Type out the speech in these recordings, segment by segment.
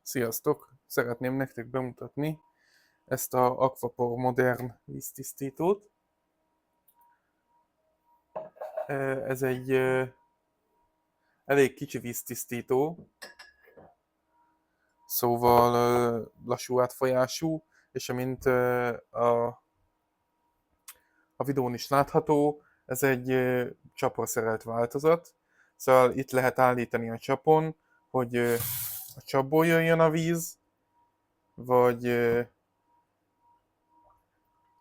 Sziasztok! Szeretném nektek bemutatni ezt a Aquapor Modern víztisztítót. Ez egy elég kicsi víztisztító, szóval lassú átfolyású, és amint a videón is látható, ez egy csapra szerelt változat. Szóval itt lehet állítani a csapon, hogy a csapból jöjjön a víz, vagy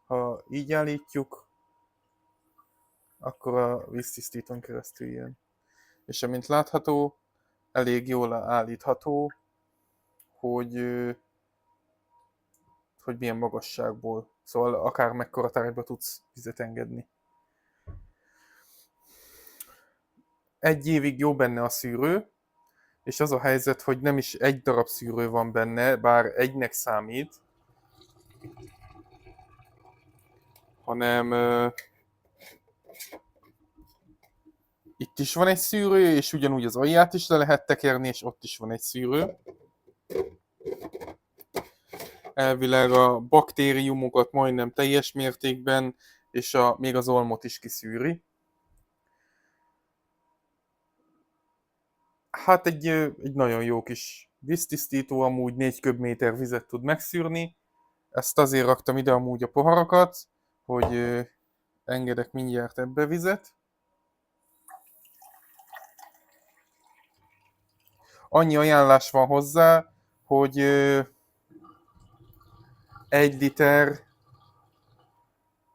ha így állítjuk, akkor a víztisztítón keresztül jön. És amint látható, elég jól állítható, hogy milyen magasságból. Szóval akár mekkora tárgyba tudsz vizet engedni. Egy évig jó benne a szűrő, és az a helyzet, hogy nem is egy darab szűrő van benne, bár egynek számít, hanem itt is van egy szűrő, és ugyanúgy az alját is le lehet tekerni, és ott is van egy szűrő. Elvileg a baktériumokat majdnem teljes mértékben, és még az olmot is kiszűri. Hát egy nagyon jó kis víztisztító, amúgy 4 köbméter vizet tud megszűrni. Ezt azért raktam ide amúgy a poharakat, hogy engedek mindjárt ebbe vizet. Annyi ajánlás van hozzá, hogy 1 liter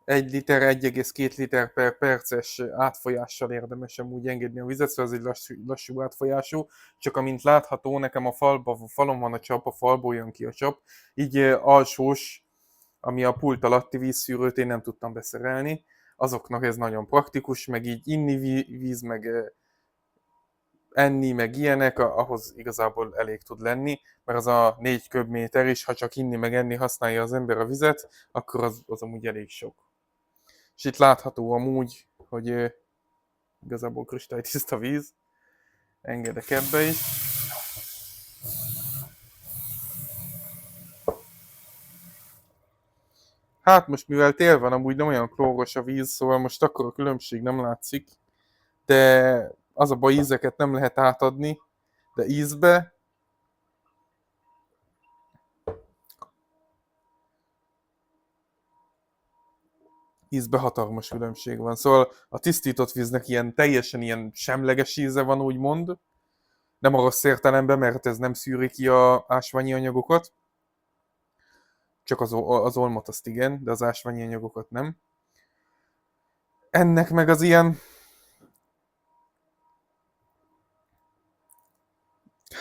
1,2 liter per perces átfolyással érdemes amúgy engedni a vizet, szóval ez egy lassú átfolyású, csak amint látható, nekem a falon van a csap, a falból jön ki a csap, így alsós, ami a pult alatti vízszűrőt én nem tudtam beszerelni, azoknak ez nagyon praktikus, meg így inni víz, meg enni, meg ilyenek, ahhoz igazából elég tud lenni, mert az a 4 köbméter is, ha csak inni, meg enni használja az ember a vizet, akkor az amúgy elég sok. És itt látható amúgy, hogy igazából kristálytiszta víz. Engedek ebbe is. Hát most mivel tél van, amúgy nem olyan klóros a víz, szóval most akkor a különbség nem látszik. De az a baj, ízeket nem lehet átadni, de ízbe hatalmas különbség van. Szóval a tisztított víznek teljesen ilyen semleges íze van, úgymond. Nem a rossz értelemben, mert ez nem szűri ki az ásványi anyagokat. Csak az olmot azt igen, de az ásványi anyagokat nem. Ennek meg az ilyen...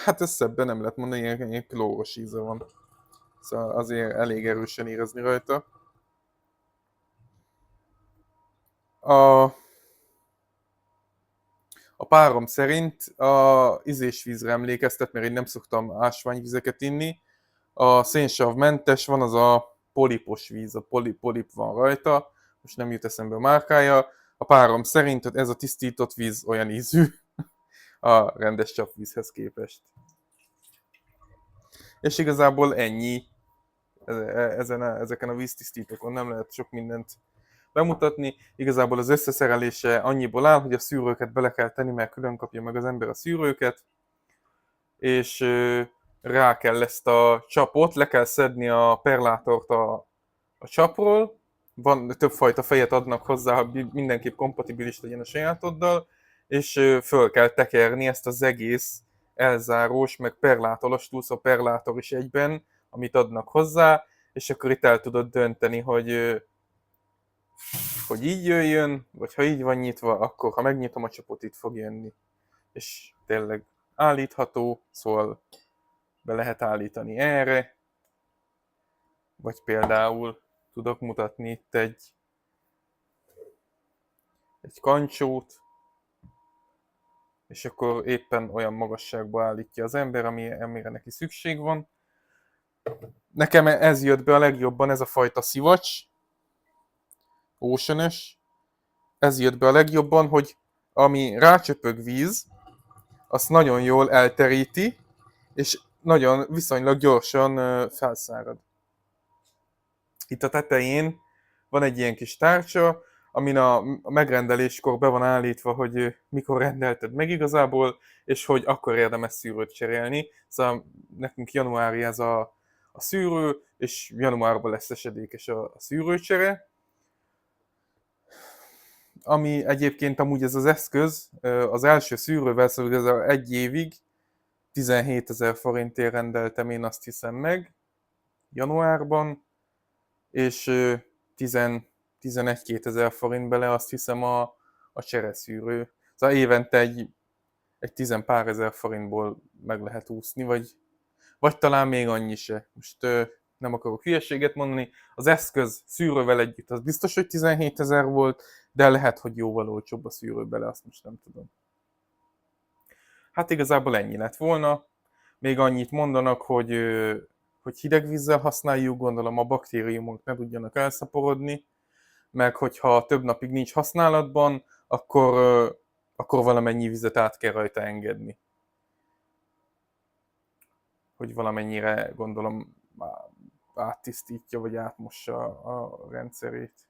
Hát ezt szebben nem lehet mondani, ilyen klóros íze van. Szóval azért elég erősen érezni rajta. A párom szerint a ízésvízre emlékeztet, mert én nem szoktam ásványvizeket inni. A szénsavmentes van, az a polipos víz, a polip van rajta, most nem jut eszembe a márkája. A párom szerint ez a tisztított víz olyan ízű a rendes csapvízhez képest. És igazából ennyi. Ezeken a víztisztítókon nem lehet sok mindent bemutatni. Igazából az összeszerelése annyiból áll, hogy a szűrőket bele kell tenni, mert külön kapja meg az ember a szűrőket, és rá kell ezt a csapot, le kell szedni a perlátort a csapról. Többfajta fejet adnak hozzá, hogy mindenképp kompatibilis legyen a sajátoddal, és föl kell tekerni ezt az egész elzárós, meg perlátoros túlszó perlátor is egyben, amit adnak hozzá, és akkor itt el tudod dönteni, hogy így jöjjön, vagy ha így van nyitva, akkor ha megnyitom a csapot, itt fog jönni. És tényleg állítható, szóval be lehet állítani erre, vagy például tudok mutatni itt egy kancsót, és akkor éppen olyan magasságba állítja az ember, amire neki szükség van. Nekem ez jött be a legjobban, ez a fajta szivacs, Ocean-ös. Ez jött be a legjobban, hogy ami rácsöpög víz, azt nagyon jól elteríti, és nagyon viszonylag gyorsan felszárad. Itt a tetején van egy ilyen kis tárcsa, amin a megrendeléskor be van állítva, hogy mikor rendelted meg igazából, és hogy akkor érdemes szűrőt cserélni. Szóval nekünk januári ez a szűrő, és januárban lesz esedékes a szűrőcsere. Ami egyébként amúgy ez az eszköz, az első szűrővel, szóval igazából egy évig 17 000 forintért rendeltem én, azt hiszem meg, januárban, és 11-2 ezer forint bele, azt hiszem a csereszűrő. Szóval évente egy 10 pár ezer forintból meg lehet úszni, vagy talán még annyi se. Most nem akarok hülyeséget mondani. Az eszköz szűrővel együtt az biztos, hogy 17 000 volt, de lehet, hogy jóval olcsóbb a szűrő bele, azt most nem tudom. Hát igazából ennyi lett volna. Még annyit mondanak, hogy hideg vízzel használjuk, gondolom a baktériumok ne tudjanak elszaporodni, meg hogyha több napig nincs használatban, akkor valamennyi vizet át kell rajta engedni. Hogy valamennyire gondolom áttisztítja, vagy átmossa a rendszerét.